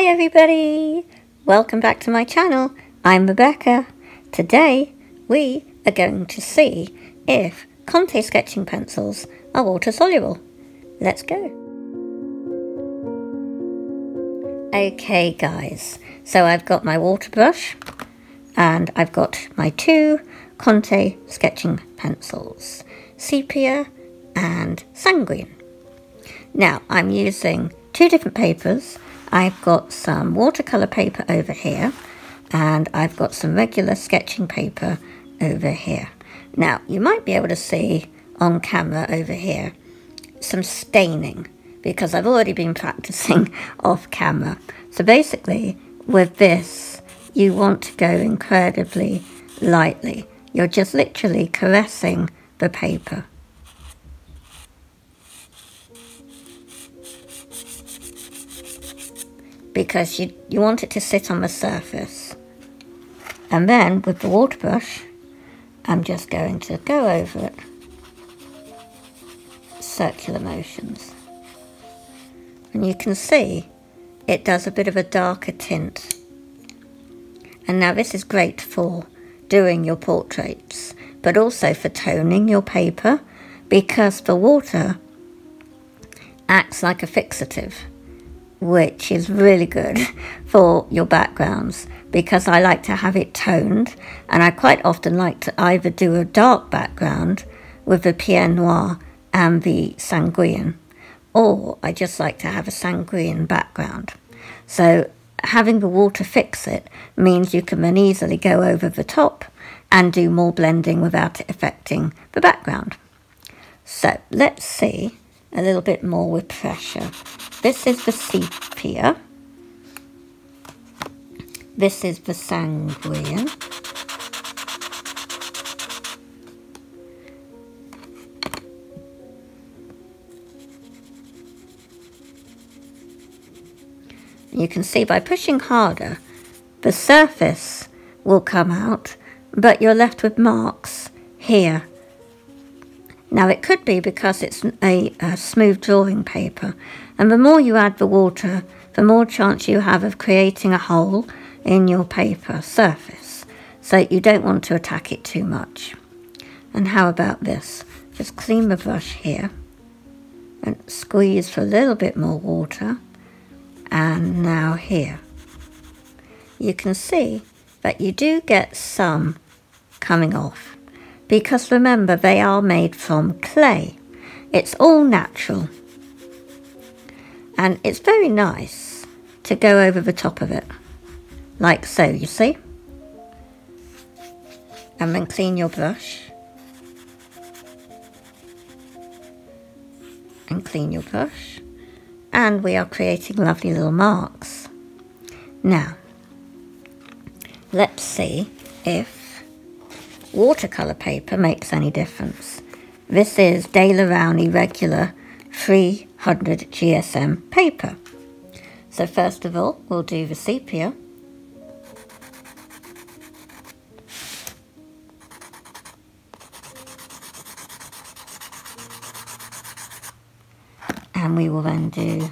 Hi everybody! Welcome back to my channel. I'm Rebecca. Today we are going to see if Conté sketching pencils are water soluble. Let's go. Okay guys, so I've got my water brush and I've got my two Conté sketching pencils, sepia and sanguine. Now I'm using two different papers. I've got some watercolour paper over here and I've got some regular sketching paper over here. Now you might be able to see on camera over here some staining because I've already been practicing off camera. So basically with this you want to go incredibly lightly. You're just literally caressing the paper. Because you want it to sit on the surface. And then with the water brush, I'm just going to go over it. Circular motions. And you can see it does a bit of a darker tint. And now this is great for doing your portraits, but also for toning your paper, because the water acts like a fixative, which is really good for your backgrounds, because I like to have it toned, and I quite often like to either do a dark background with the Pierre Noir and the sanguine, or I just like to have a sanguine background. So having the water fix it means you can then easily go over the top and do more blending without it affecting the background. So let's see a little bit more with pressure. This is the sepia. This is the sanguine. You can see by pushing harder, the surface will come out, but you're left with marks here. Now it could be because it's a smooth drawing paper, and the more you add the water, the more chance you have of creating a hole in your paper surface. So you don't want to attack it too much. And how about this? Just clean the brush here and squeeze for a little bit more water. And now here. You can see that you do get some coming off, because remember, they are made from clay. It's all natural. And it's very nice to go over the top of it, like so, you see? And then clean your brush. And clean your brush. And we are creating lovely little marks. Now, let's see if watercolour paper makes any difference. This is Daler Rowney regular 300 GSM paper. So first of all, we'll do the sepia. And we will then do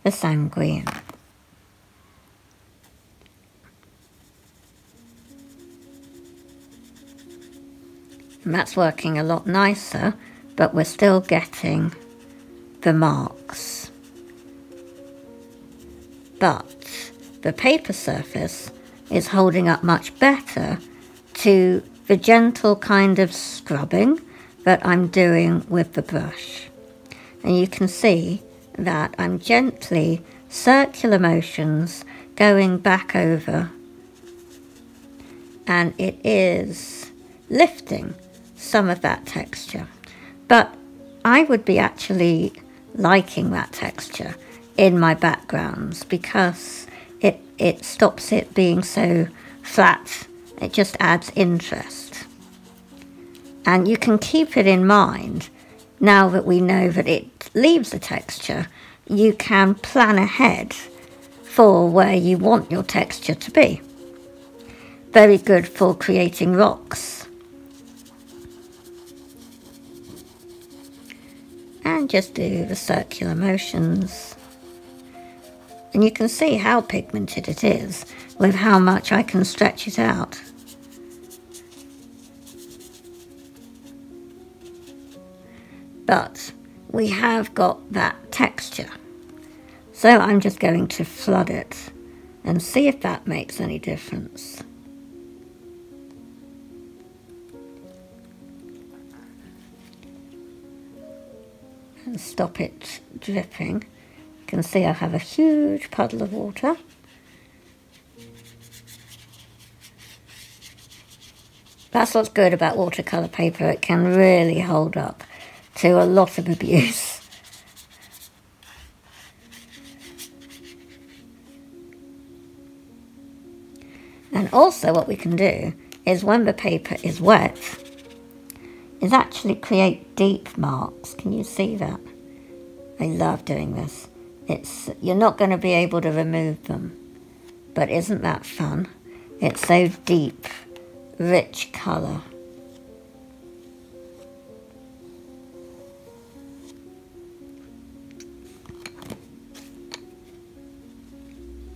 the sanguine. And that's working a lot nicer, but we're still getting the marks. But the paper surface is holding up much better to the gentle kind of scrubbing that I'm doing with the brush. And you can see that I'm gently, circular motions, going back over, and it is lifting some of that texture. But I would be actually liking that texture in my backgrounds, because it stops it being so flat. It just adds interest. And you can keep it in mind, now that we know that it leaves a texture, you can plan ahead for where you want your texture to be. Very good for creating rocks. And just do the circular motions And you can see how pigmented it is with how much I can stretch it out. But we have got that texture. So I'm just going to flood it and see if that makes any difference. And stop it dripping. You can see I have a huge puddle of water. That's what's good about watercolour paper. It can really hold up to a lot of abuse. And also what we can do is when the paper is wet, is actually create deep marks. Can you see that? I love doing this. You're not going to be able to remove them, but isn't that fun? It's so deep, rich colour.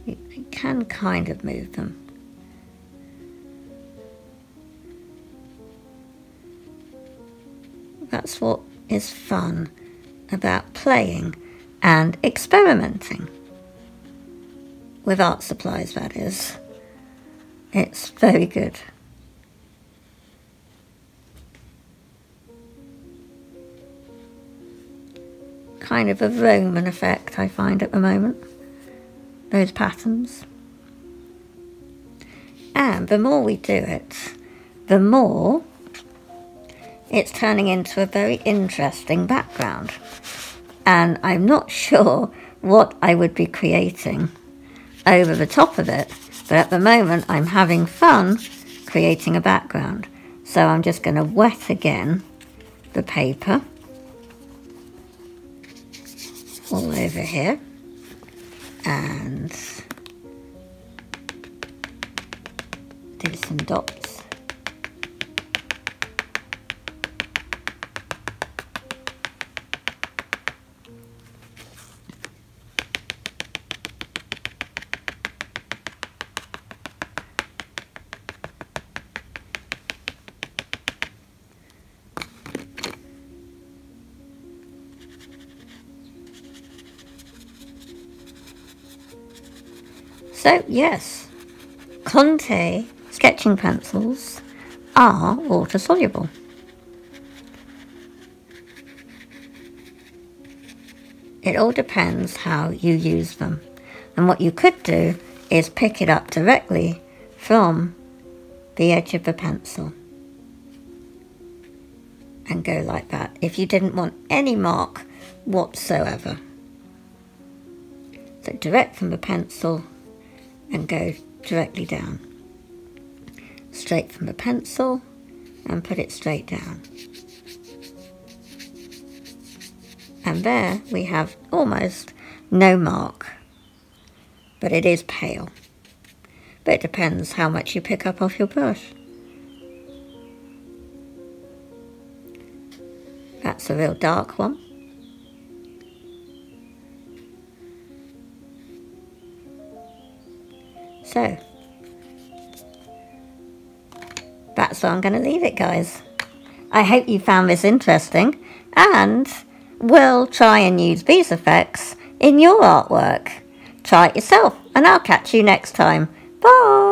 You can kind of move them. That's what is fun about playing and experimenting with art supplies, that is. It's very good. Kind of a Roman effect I find at the moment, those patterns. And the more we do it, the more it's turning into a very interesting background. And I'm not sure what I would be creating over the top of it, but at the moment I'm having fun creating a background. So I'm just going to wet again the paper all over here and do some dots. So yes, Conté sketching pencils are water soluble. It all depends how you use them. And what you could do is pick it up directly from the edge of the pencil and go like that if you didn't want any mark whatsoever. So direct from the pencil and go directly down. Straight from the pencil and put it straight down. And there we have almost no mark, but it is pale. But it depends how much you pick up off your brush. That's a real dark one. So, that's where I'm going to leave it, guys. I hope you found this interesting and will try and use these effects in your artwork. Try it yourself and I'll catch you next time. Bye!